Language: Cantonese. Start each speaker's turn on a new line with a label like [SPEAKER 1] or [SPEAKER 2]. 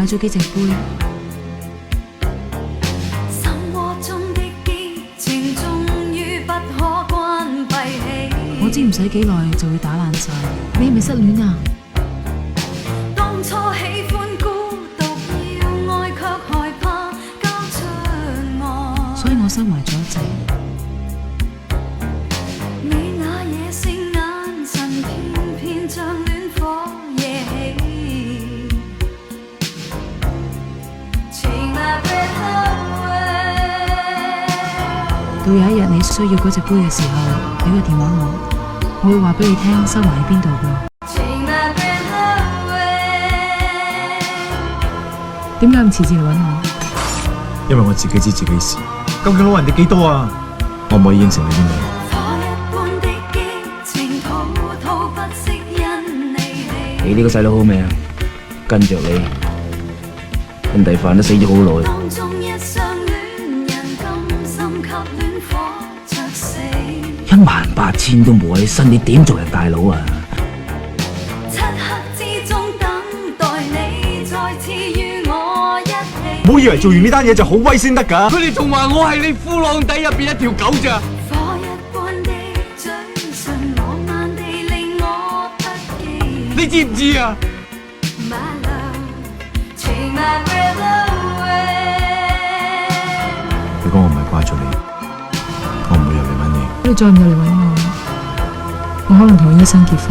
[SPEAKER 1] 買咗幾隻杯。我知唔使幾耐就會打爛晒。你係咪失戀啊？
[SPEAKER 2] 當初喜歡孤獨，要愛卻害怕交出愛，
[SPEAKER 1] 所以我收埋咗一隻。
[SPEAKER 2] 你那野性眼神，偏偏像戀火惹起。到有一日你需要嗰隻杯嘅時候，俾個電話我會話俾你聽收埋喺邊度㗎。點解咁遲至嚟揾我？
[SPEAKER 3] 因為我自己知自己事，究竟攞人哋幾多啊？我唔可以應承你啲嘢。
[SPEAKER 4] 你呢個細佬好味啊！跟着你，兄弟飯都死咗好耐。18000都冇喺身，你點做人大佬啊？
[SPEAKER 3] 唔好以為做完呢單嘢就好威先得㗎。
[SPEAKER 4] 佢哋仲話我係你褲浪底入邊一條狗咋？你知唔知啊？
[SPEAKER 3] 如果我唔係掛住你，我唔會入嚟揾你。
[SPEAKER 1] 你再唔入嚟揾我，我可能同醫生結婚。